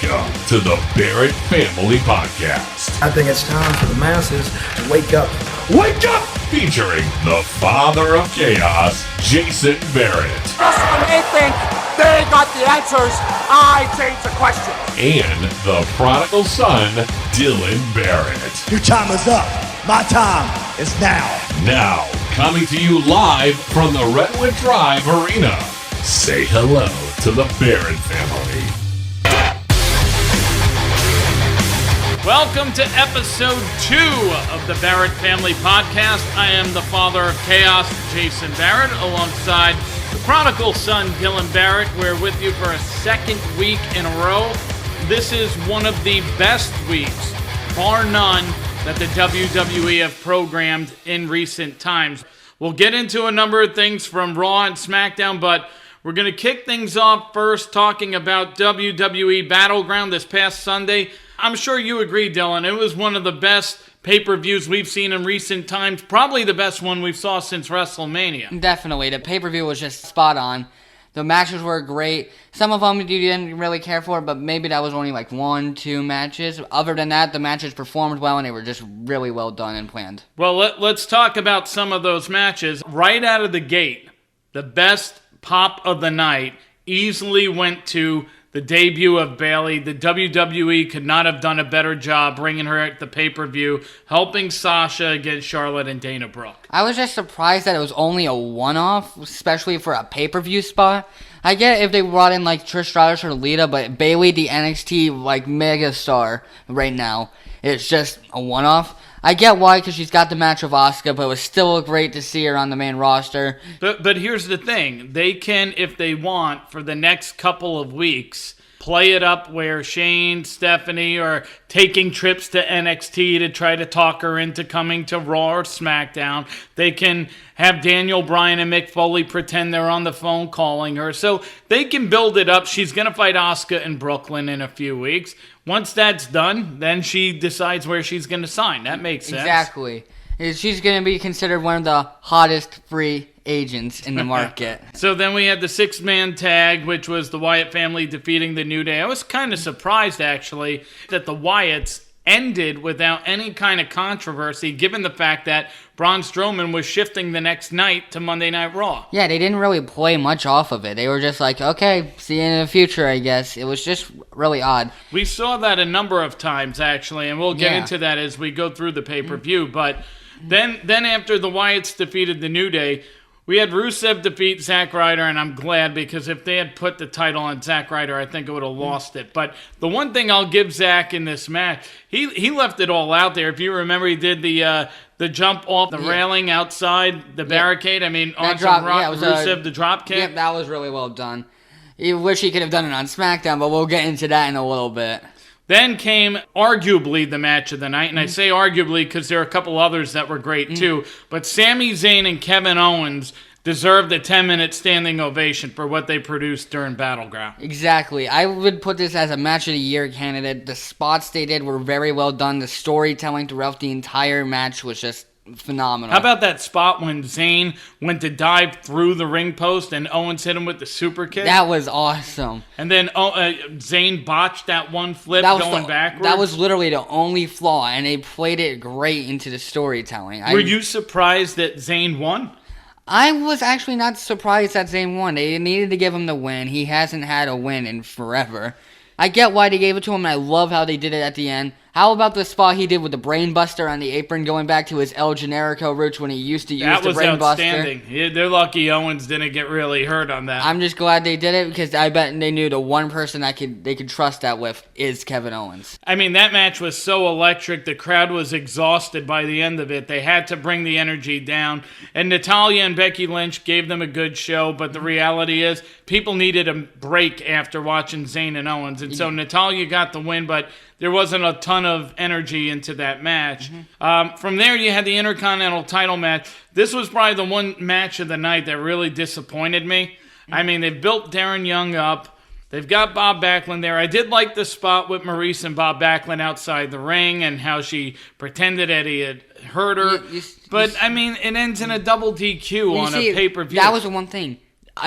Welcome to the Barrett Family Podcast. I think it's time for the masses to wake up. Wake up! Featuring the father of chaos, Jason Barrett. When they think they got the answers, I change the question. And the prodigal son, Dylan Barrett. Your time is up. My time is now. Now, coming to you live from the Redwood Drive Arena. Say hello to the Barrett family. Welcome to episode 2 of the Barrett Family Podcast. I am the father of chaos, Jason Barrett, alongside the prodigal son, Dylan Barrett. We're with you for a second week in a row. This is one of the best weeks, bar none, that the WWE have programmed in recent times. We'll get into a number of things from Raw and Smackdown, but we're going to kick things off first talking about WWE Battleground this past Sunday. I'm sure you agree, Dylan. It was one of the best pay-per-views we've seen in recent times. Probably the best one we've saw since WrestleMania. Definitely. The pay-per-view was just spot on. The matches were great. Some of them you didn't really care for, but maybe that was only like 1-2 matches. Other than that, the matches performed well, and they were just really well done and planned. Well, let's talk about some of those matches. Right out of the gate, the best pop of the night easily went to the debut of Bayley. The WWE could not have done a better job bringing her at the pay-per-view, helping Sasha against Charlotte and Dana Brooke. I was just surprised that it was only a one-off, especially for a pay-per-view spot. I get if they brought in like Trish Stratus or Lita, but Bayley, the NXT like mega star right now, it's just a one-off. I get why, because she's got the match with Asuka, but it was still great to see her on the main roster. But here's the thing. They can, if they want, for the next couple of weeks, play it up where Shane, Stephanie are taking trips to NXT to try to talk her into coming to Raw or SmackDown. They can have Daniel Bryan and Mick Foley pretend they're on the phone calling her. So they can build it up. She's going to fight Asuka in Brooklyn in a few weeks. Once that's done, then she decides where she's going to sign. That makes sense. Exactly. She's going to be considered one of the hottest free agents in the market. So then we had the 6-man tag, which was the Wyatt family defeating the New Day. I was kind of surprised, actually, that the Wyatts ended without any kind of controversy, given the fact that Braun Strowman was shifting the next night to Monday Night Raw. Yeah, they didn't really play much off of it. They were just like, okay, see you in the future, I guess. It was just really odd. We saw that a number of times, actually, and we'll get into that as we go through the pay-per-view. But then after the Wyatts defeated the New Day, we had Rusev defeat Zack Ryder, and I'm glad, because if they had put the title on Zack Ryder, I think it would have lost it. But the one thing I'll give Zack in this match, he left it all out there. If you remember, he did the jump off the railing outside the barricade. I mean, on some Rusev, the drop kick. Yeah, that was really well done. You wish he could have done it on SmackDown, but we'll get into that in a little bit. Then came arguably the match of the night, and I say arguably because there are a couple others that were great too, but Sami Zayn and Kevin Owens deserved a 10-minute standing ovation for what they produced during Battleground. Exactly. I would put this as a match of the year candidate. The spots they did were very well done. The storytelling throughout the entire match was just phenomenal. How about that spot when Zayn went to dive through the ring post and Owens hit him with the super kick? That was awesome. And then Zayn botched that one flip going backwards. That was literally the only flaw, and they played it great into the storytelling. Were you surprised that Zayn won? I was actually not surprised that Zayn won. They needed to give him the win. He hasn't had a win in forever. I get why they gave it to him, and I love how they did it at the end. How about the spot he did with the brainbuster on the apron, going back to his El Generico roots when he used to use the brainbuster? That was outstanding. Yeah, they're lucky Owens didn't get really hurt on that. I'm just glad they did it, because I bet they knew the one person they could trust that with is Kevin Owens. I mean, that match was so electric. The crowd was exhausted by the end of it. They had to bring the energy down. And Natalya and Becky Lynch gave them a good show, but the reality is people needed a break after watching Zayn and Owens. And so Natalya got the win, but there wasn't a ton of energy into that match. From there, you had the Intercontinental title match. This was probably the one match of the night that really disappointed me. I mean, they've built Darren Young up. They've got Bob Backlund there. I did like the spot with Maurice and Bob Backlund outside the ring and how she pretended that he had hurt her. But, I mean, it ends in a double DQ on a pay-per-view. That was the one thing.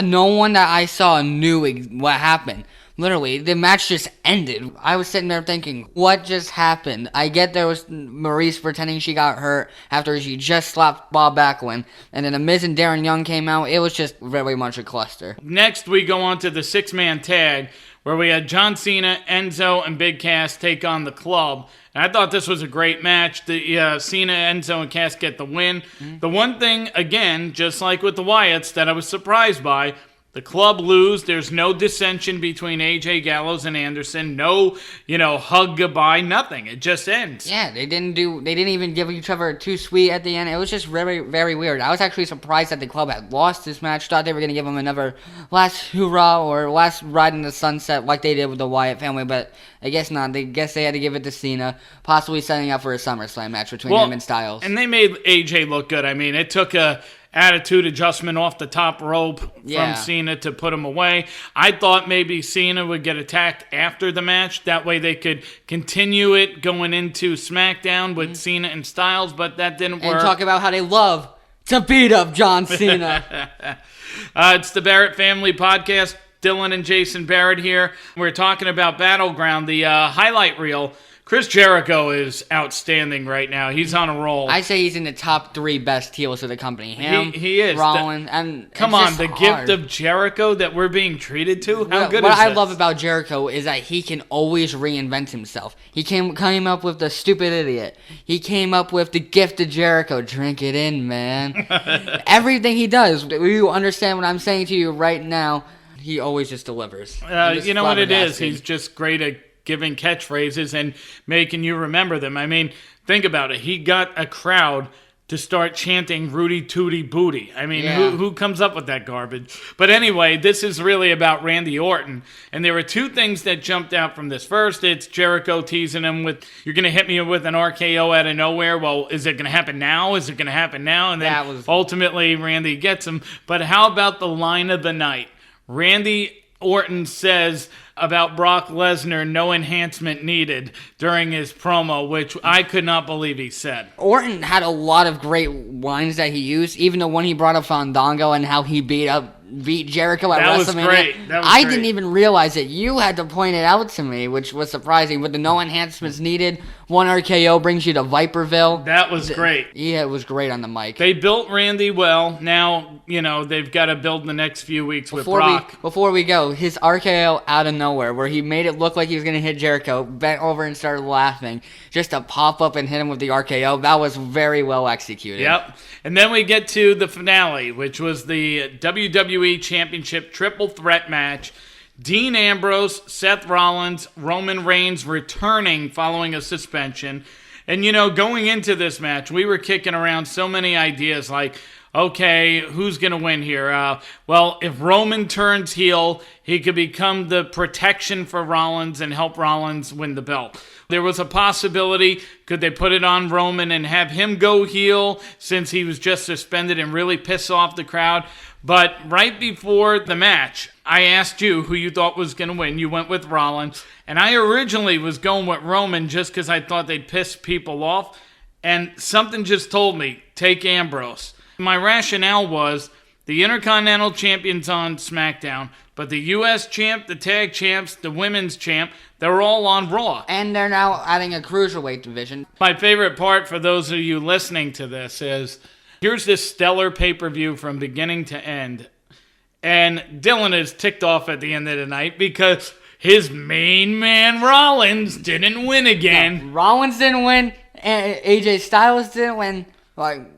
No one that I saw knew what happened. Literally, the match just ended. I was sitting there thinking, what just happened? I get there was Maurice pretending she got hurt after she just slapped Bob Backlund, and then The Miz and Darren Young came out. It was just very much a cluster. Next, we go on to the six-man tag, where we had John Cena, Enzo, and Big Cass take on the Club. And I thought this was a great match. The Cena, Enzo, and Cass get the win. The one thing, again, just like with the Wyatts, that I was surprised by, the Club lose. There's no dissension between AJ, Gallows, and Anderson. No, hug goodbye. Nothing. It just ends. Yeah, they didn't even give each other too sweet at the end. It was just very, very weird. I was actually surprised that the Club had lost this match. Thought they were going to give them another last hoorah or last ride in the sunset like they did with the Wyatt family, but I guess not. They had to give it to Cena, possibly setting up for a SummerSlam match between him and Styles. And they made AJ look good. I mean, it took a attitude adjustment off the top rope from Cena to put him away. I thought maybe Cena would get attacked after the match. That way they could continue it going into SmackDown with Cena and Styles, but that didn't work. And talk about how they love to beat up John Cena. It's the Barrett Family Podcast. Dylan and Jason Barrett here. We're talking about Battleground, the highlight reel. Chris Jericho is outstanding right now. He's on a roll. I say he's in the top 3 best heels of the company. Him, he is. Rollins, and come on, the gift of Jericho that we're being treated to. How good is this? What I love about Jericho is that he can always reinvent himself. He came up with the stupid idiot. He came up with the gift of Jericho. Drink it in, man. Everything he does, you understand what I'm saying to you right now. He always just delivers. You know what it is? He's just great at giving catchphrases and making you remember them. I mean, think about it. He got a crowd to start chanting Rudy Tooty Booty. I mean, who comes up with that garbage? But anyway, this is really about Randy Orton. And there were 2 things that jumped out from this. First, it's Jericho teasing him with, you're going to hit me with an RKO out of nowhere. Well, is it going to happen now? Is it going to happen now? And then ultimately, Randy gets him. But how about the line of the night? Randy Orton says about Brock Lesnar, no enhancement needed during his promo, which I could not believe he said. Orton had a lot of great lines that he used, even the one he brought up Fandango and how he beat Jericho at WrestleMania. Was great. I didn't even realize it. You had to point it out to me, which was surprising. With the no enhancements needed, 1 RKO brings you to Viperville. That was great. Yeah, it was great on the mic. They built Randy well. Now, they've got to build the next few weeks with Brock. Before we go, his RKO out of nowhere, where he made it look like he was going to hit Jericho, bent over and started laughing, just to pop up and hit him with the RKO. That was very well executed. Yep. And then we get to the finale, which was the WWE Championship Triple Threat match. Dean Ambrose, Seth Rollins, Roman Reigns returning following a suspension. And, going into this match, we were kicking around so many ideas like, okay, who's going to win here? Well, if Roman turns heel, he could become the protection for Rollins and help Rollins win the belt. There was a possibility, could they put it on Roman and have him go heel since he was just suspended and really piss off the crowd? But right before the match, I asked you who you thought was going to win. You went with Rollins. And I originally was going with Roman just because I thought they'd piss people off. And something just told me, take Ambrose. My rationale was the Intercontinental Champion's on SmackDown, but the U.S. Champ, the Tag Champs, the Women's Champ, they're all on Raw. And they're now adding a Cruiserweight division. My favorite part for those of you listening to this is, here's this stellar pay-per-view from beginning to end. And Dylan is ticked off at the end of the night because his main man Rollins didn't win again. No, Rollins didn't win, and AJ Styles didn't win.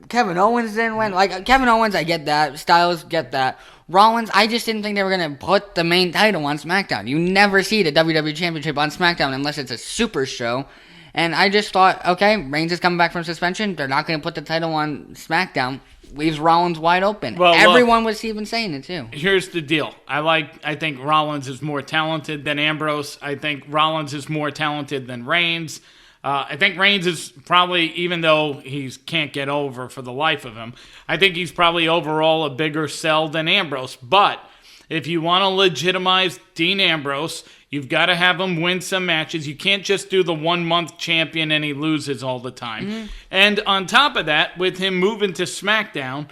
Kevin Owens didn't win. Kevin Owens, I get that. Styles, get that. Rollins, I just didn't think they were going to put the main title on SmackDown. You never see the WWE Championship on SmackDown unless it's a super show. And I just thought, okay, Reigns is coming back from suspension. They're not going to put the title on SmackDown. Leaves Rollins wide open. Well, everyone was even saying it, too. Here's the deal. I think Rollins is more talented than Ambrose. I think Rollins is more talented than Reigns. I think Reigns is probably, even though he can't get over for the life of him, I think he's probably overall a bigger sell than Ambrose. But if you want to legitimize Dean Ambrose, you've got to have him win some matches. You can't just do the 1 month champion and he loses all the time. Mm-hmm. And on top of that, with him moving to SmackDown,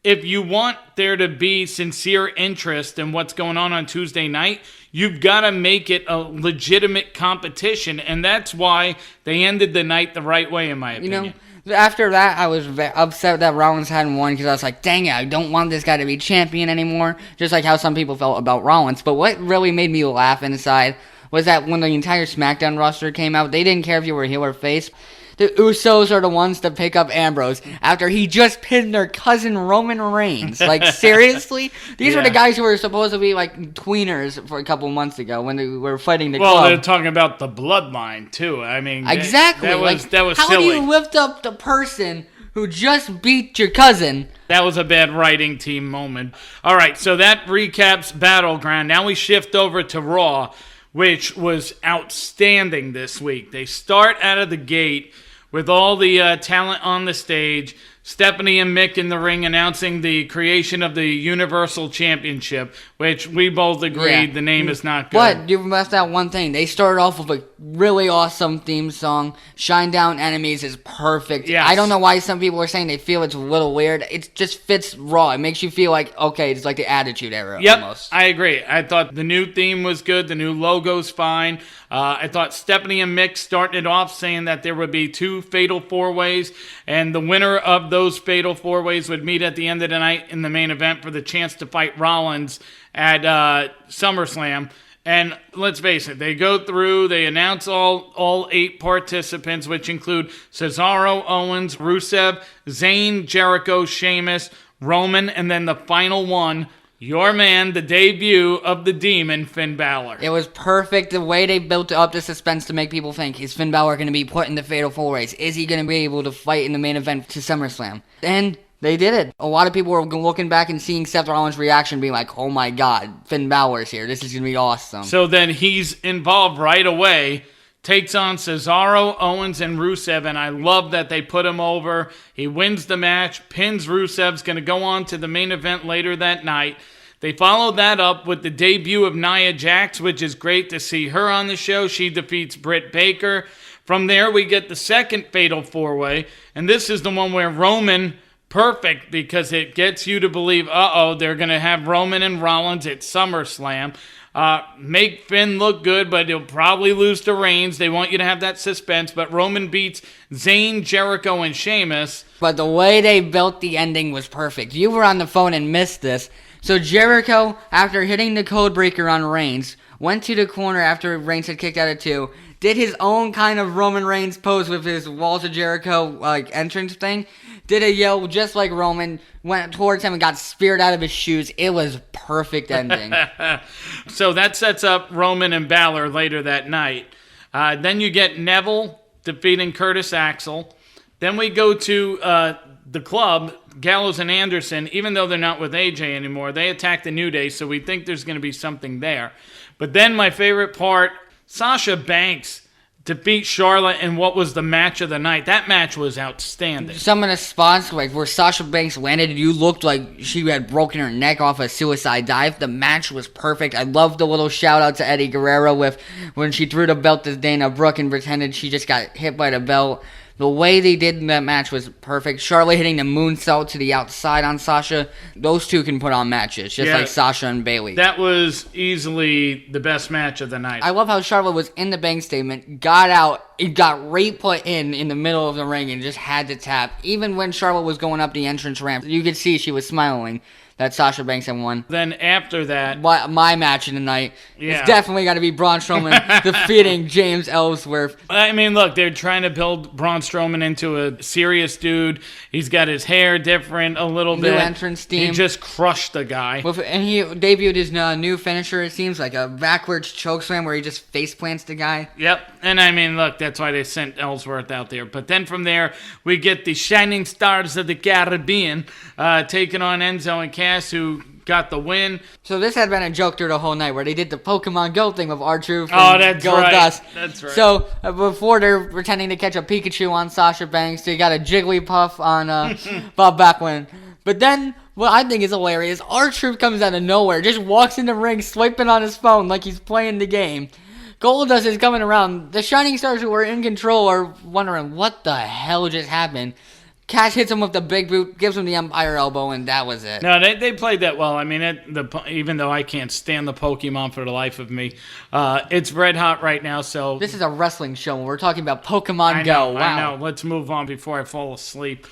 if you want there to be sincere interest in what's going on Tuesday night, you've got to make it a legitimate competition, and that's why they ended the night the right way, in my opinion. After that, I was upset that Rollins hadn't won because I was like, dang it, I don't want this guy to be champion anymore, just like how some people felt about Rollins. But what really made me laugh inside was that when the entire SmackDown roster came out, they didn't care if you were heel or face. The Usos are the ones to pick up Ambrose after he just pinned their cousin Roman Reigns. Like, seriously? These were the guys who were supposed to be, like, tweeners for a couple months ago when they were fighting the club. Well, they're talking about the bloodline, too. I mean, exactly. That was silly. How do you lift up the person who just beat your cousin? That was a bad writing team moment. All right, so that recaps Battleground. Now we shift over to Raw, which was outstanding this week. They start out of the gate with all the talent on the stage, Stephanie and Mick in the ring announcing the creation of the Universal Championship, which we both agreed the name is not good. But you missed out one thing. They started off with a really awesome theme song. Shine Down Enemies is perfect. Yes. I don't know why some people are saying they feel it's a little weird. It just fits Raw. It makes you feel like, okay, it's like the Attitude Era almost. I agree. I thought the new theme was good. The new logo's fine. I thought Stephanie and Mick started off saying that there would be 2 fatal 4-ways, and the winner of those fatal 4-ways would meet at the end of the night in the main event for the chance to fight Rollins at SummerSlam. And let's face it, they go through, they announce all 8 participants, which include Cesaro, Owens, Rusev, Zayn, Jericho, Sheamus, Roman, and then the final one, your man, the debut of the Demon, Finn Balor. It was perfect the way they built up the suspense to make people think, is Finn Balor going to be put in the Fatal 4-Ways? Is he going to be able to fight in the main event to SummerSlam? And they did it. A lot of people were looking back and seeing Seth Rollins' reaction being like, oh my god, Finn Balor's here. This is going to be awesome. So then he's involved right away. Takes on Cesaro, Owens, and Rusev, and I love that they put him over. He wins the match, pins Rusev's going to go on to the main event later that night. They followed that up with the debut of Nia Jax, which is great to see her on the show. She defeats Britt Baker. From there, we get the second Fatal 4-Way, and this is the one where Roman, perfect, because it gets you to believe, they're going to have Roman and Rollins at SummerSlam. Make Finn look good, but he'll probably lose to Reigns. They want you to have that suspense, but Roman beats Zayn, Jericho, and Sheamus. But the way they built the ending was perfect. You were on the phone and missed this. So Jericho, after hitting the code breaker on Reigns, went to the corner after Reigns had kicked out of 2, did his own kind of Roman Reigns pose with his Walls of Jericho entrance thing, did a yell just like Roman, went towards him and got speared out of his shoes. It was perfect ending. So that sets up Roman and Balor later that night. Then you get Neville defeating Curtis Axel. Then we go to the club, Gallows and Anderson. Even though they're not with AJ anymore, they attack the New Day, so we think there's going to be something there. But then my favorite part, Sasha Banks defeat Charlotte in what was the match of the night. That match was outstanding. Some of the spots like where Sasha Banks landed, you looked like she had broken her neck off a suicide dive. The match was perfect. I loved the little shout out to Eddie Guerrero with when she threw the belt to Dana Brooke and pretended she just got hit by the belt. The way they did that match was perfect. Charlotte hitting the moonsault to the outside on Sasha. Those two can put on matches, just like Sasha and Bayley. That was easily the best match of the night. I love how Charlotte was in the bank statement, got out, it got right put in the middle of the ring and just had to tap. Even when Charlotte was going up the entrance ramp, you could see she was smiling that Sasha Banks had won. Then after that, my match of the night is definitely got to be Braun Strowman defeating James Ellsworth. I mean, look, they're trying to build Braun Strowman into a serious dude. He's got his hair different a little bit. New entrance team. He just crushed the guy. And he debuted his new finisher, it seems, like a backwards chokeslam where he just face plants the guy. Yep. And I mean, look, that's why they sent Ellsworth out there. But then from there, we get the Shining Stars of the Caribbean taking on Enzo and Cass, who got the win. So this had been a joke through the whole night where they did the Pokemon Go thing with R-Truth and Goldust. That's right. So before they're pretending to catch a Pikachu on Sasha Banks, they got a Jigglypuff on Bob Backlund. But then, what I think is hilarious, R-Truth comes out of nowhere, just walks in the ring, swiping on his phone like he's playing the game. Goldust is coming around. The Shining Stars who were in control are wondering what the hell just happened. Cash hits him with the big boot, gives him the Empire Elbow, and that was it. No, they played that well. I mean, even though I can't stand the Pokemon for the life of me, it's red hot right now. So This is a wrestling show. We're talking about Pokemon I Go. know, Wow. I know. Let's move on before I fall asleep.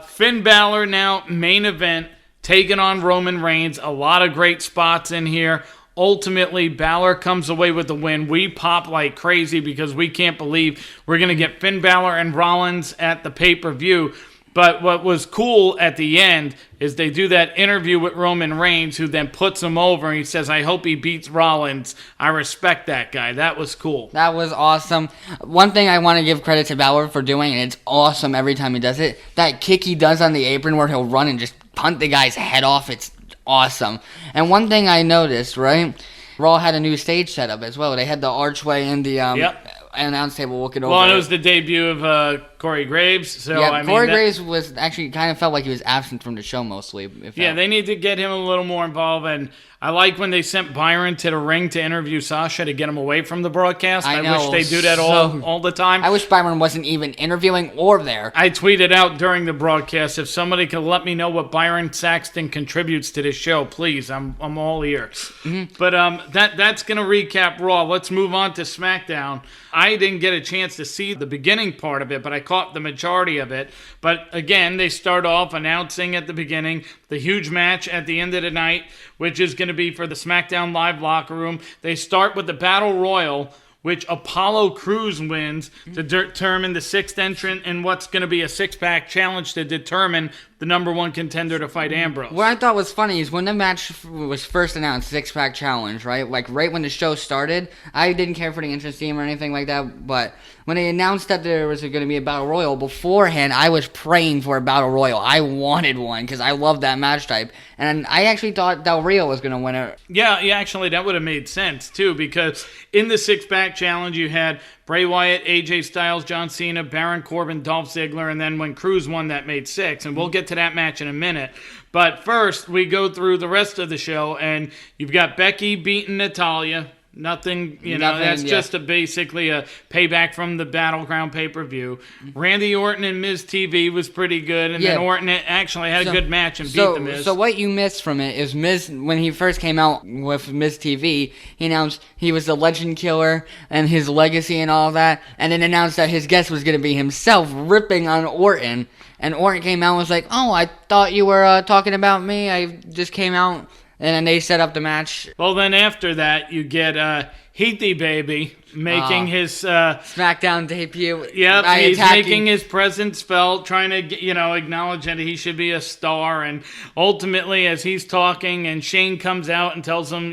Finn Balor now, main event, taking on Roman Reigns. A lot of great spots in here. Ultimately, Balor comes away with the win. We pop like crazy because we can't believe we're going to get Finn Balor and Rollins at the pay-per-view. But what was cool at the end is they do that interview with Roman Reigns, who then puts him over, and he says, I hope he beats Rollins. I respect that guy. That was cool. That was awesome. One thing I want to give credit to Balor for doing, and it's awesome every time he does it, that kick he does on the apron where he'll run and just punt the guy's head off, it's awesome. And one thing I noticed, right? Raw had a new stage setup as well. They had the archway and the announce table looking over. Well, and it was the debut of Corey Graves. So yeah, I mean, Corey Graves was actually kind of felt like he was absent from the show mostly. They need to get him a little more involved. And I like when they sent Byron to the ring to interview Sasha to get him away from the broadcast. I wish they do that all the time. I wish Byron wasn't even interviewing or there. I tweeted out during the broadcast, if somebody could let me know what Byron Saxton contributes to this show, please. I'm all ears. Mm-hmm. But that's going to recap Raw. Let's move on to SmackDown. I didn't get a chance to see the beginning part of it, but I caught the majority of it. But again, they start off announcing at the beginning the huge match at the end of the night, which is going to be for the SmackDown Live locker room. They start with the Battle Royal, which Apollo Crews wins to determine the sixth entrant in what's going to be a six-pack challenge to determine the number one contender to fight Ambrose. What I thought was funny is when the match was first announced, six-pack challenge, right? Like right when the show started, I didn't care for the entrance theme or anything like that, but when they announced that there was going to be a Battle Royal, beforehand, I was praying for a Battle Royal. I wanted one because I love that match type, and I actually thought Del Rio was going to win it. Yeah, actually, that would have made sense, too, because in the six-pack challenge, you had Bray Wyatt, AJ Styles, John Cena, Baron Corbin, Dolph Ziggler, and then when Crews won, that made six, and we'll get to that match in a minute. But first, we go through the rest of the show, and you've got Becky beating Natalya. Nothing, that's just basically a payback from the Battleground pay-per-view. Randy Orton and Miz TV was pretty good, and then Orton actually had a good match and beat the Miz. So what you missed from it is Miz, when he first came out with Miz TV, he announced he was the legend killer and his legacy and all that, and then announced that his guest was going to be himself ripping on Orton. And Orton came out and was like, oh, I thought you were talking about me. I just came out. And then they set up the match. Well, then after that, you get Heathy Baby making his SmackDown debut. Yep, he's making his presence felt, trying to acknowledge that he should be a star. And ultimately, as he's talking, and Shane comes out and tells him,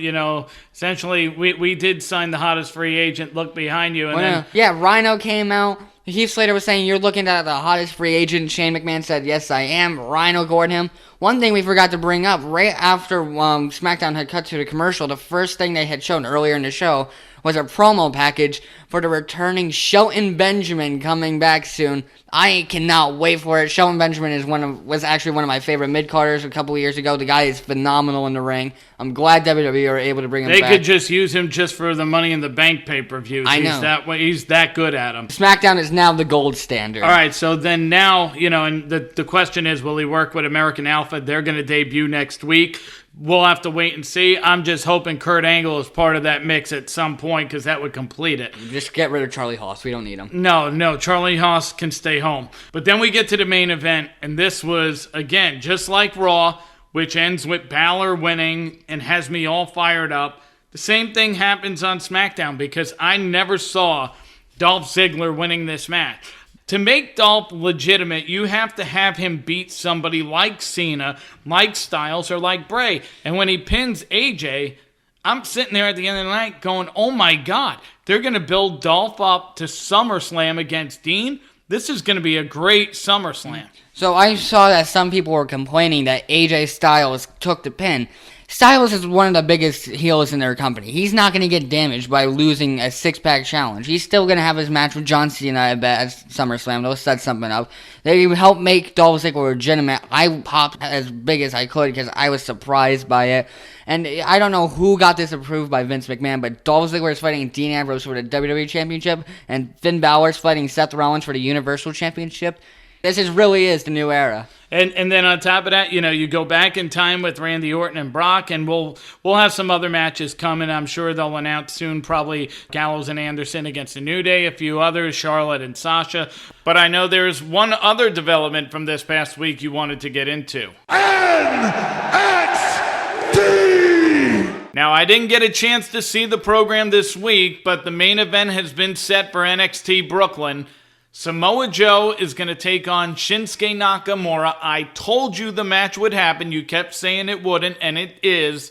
essentially, we did sign the hottest free agent. Look behind you. And Rhino came out. Heath Slater was saying, you're looking at the hottest free agent. Shane McMahon said, yes, I am. Rhino gored him. One thing we forgot to bring up, right after SmackDown had cut to the commercial, the first thing they had shown earlier in the show was a promo package for the returning Shelton Benjamin coming back soon. I cannot wait for it. Shelton Benjamin was actually one of my favorite mid-carders a couple of years ago. The guy is phenomenal in the ring. I'm glad WWE are able to bring him back. They could just use him just for the Money in the Bank pay-per-views. I know. He's that good at him. SmackDown is now the gold standard. All right, so then now, and the question is, will he work with American Alpha? They're going to debut next week. We'll have to wait and see. I'm just hoping Kurt Angle is part of that mix at some point because that would complete it. Just get rid of Charlie Haas. We don't need him. No. Charlie Haas can stay home. But then we get to the main event, and this was, again, just like Raw, which ends with Balor winning and has me all fired up. The same thing happens on SmackDown because I never saw Dolph Ziggler winning this match. To make Dolph legitimate, you have to have him beat somebody like Cena, like Styles, or like Bray. And when he pins AJ, I'm sitting there at the end of the night going, oh my God, they're going to build Dolph up to SummerSlam against Dean? This is going to be a great SummerSlam. So I saw that some people were complaining that AJ Styles took the pin. Styles is one of the biggest heels in their company. He's not going to get damaged by losing a six-pack challenge. He's still going to have his match with John Cena, I bet, at SummerSlam. They'll set something up. They help make Dolph Ziggler legitimate. I popped as big as I could because I was surprised by it. And I don't know who got this approved by Vince McMahon, but Dolph Ziggler is fighting Dean Ambrose for the WWE Championship, and Finn Balor is fighting Seth Rollins for the Universal Championship. really is the new era. And then on top of that, you go back in time with Randy Orton and Brock, and we'll have some other matches coming. I'm sure they'll announce soon, probably Gallows and Anderson against the New Day, a few others, Charlotte and Sasha. But I know there's one other development from this past week you wanted to get into. NXT! Now, I didn't get a chance to see the program this week, but the main event has been set for NXT Brooklyn. Samoa Joe is going to take on Shinsuke Nakamura. I told you the match would happen. You kept saying it wouldn't, and it is.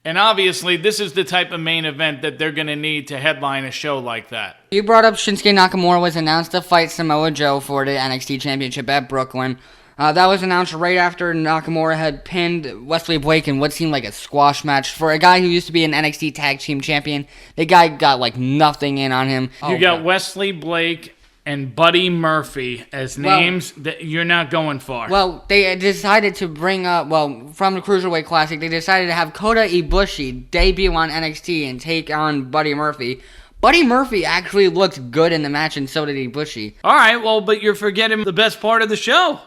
And obviously, this is the type of main event that they're going to need to headline a show like that. You brought up Shinsuke Nakamura was announced to fight Samoa Joe for the NXT Championship at Brooklyn. That was announced right after Nakamura had pinned Wesley Blake in what seemed like a squash match. For a guy who used to be an NXT Tag Team Champion, the guy got like nothing in on him. You got Wesley Blake and Buddy Murphy as names that you're not going far. Well, they decided to bring up, from the Cruiserweight Classic, they decided to have Kota Ibushi debut on NXT and take on Buddy Murphy. Buddy Murphy actually looked good in the match, and so did Ibushi. All right, well, but you're forgetting the best part of the show.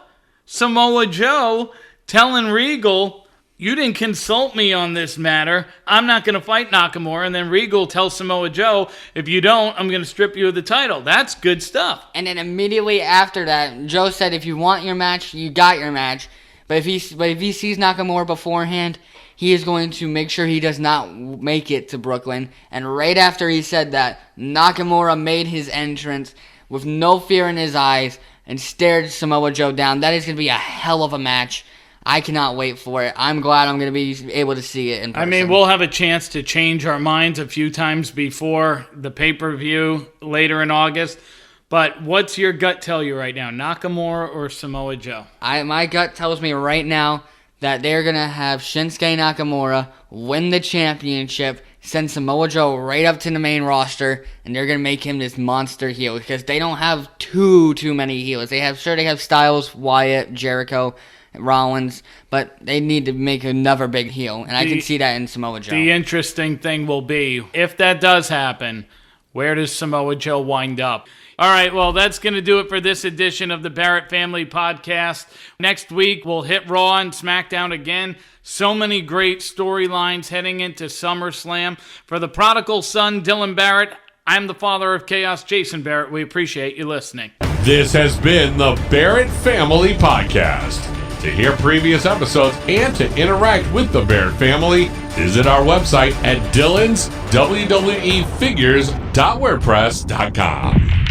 Samoa Joe telling Regal, you didn't consult me on this matter. I'm not going to fight Nakamura. And then Regal tells Samoa Joe, if you don't, I'm going to strip you of the title. That's good stuff. And then immediately after that, Joe said, if you want your match, you got your match. But if he sees Nakamura beforehand, he is going to make sure he does not make it to Brooklyn. And right after he said that, Nakamura made his entrance with no fear in his eyes and stared Samoa Joe down. That is going to be a hell of a match. I cannot wait for it. I'm glad I'm going to be able to see it in person. I mean, we'll have a chance to change our minds a few times before the pay-per-view later in August. But what's your gut tell you right now, Nakamura or Samoa Joe? My gut tells me right now that they're going to have Shinsuke Nakamura win the championship, send Samoa Joe right up to the main roster, and they're going to make him this monster heel because they don't have too many heels. They have Styles, Wyatt, Jericho, Rollins, but they need to make another big heel, and I can see that in Samoa Joe. The interesting thing will be, if that does happen, where does Samoa Joe wind up? All right, well, that's going to do it for this edition of the Barrett Family Podcast. Next week, we'll hit Raw and Smackdown again. So many great storylines heading into SummerSlam. For the prodigal son, Dylan Barrett, I'm the father of chaos, Jason Barrett. We appreciate you listening. This has been the Barrett Family Podcast. To hear previous episodes and to interact with the Barrett family, visit our website at dylans.wwefigures.wordpress.com.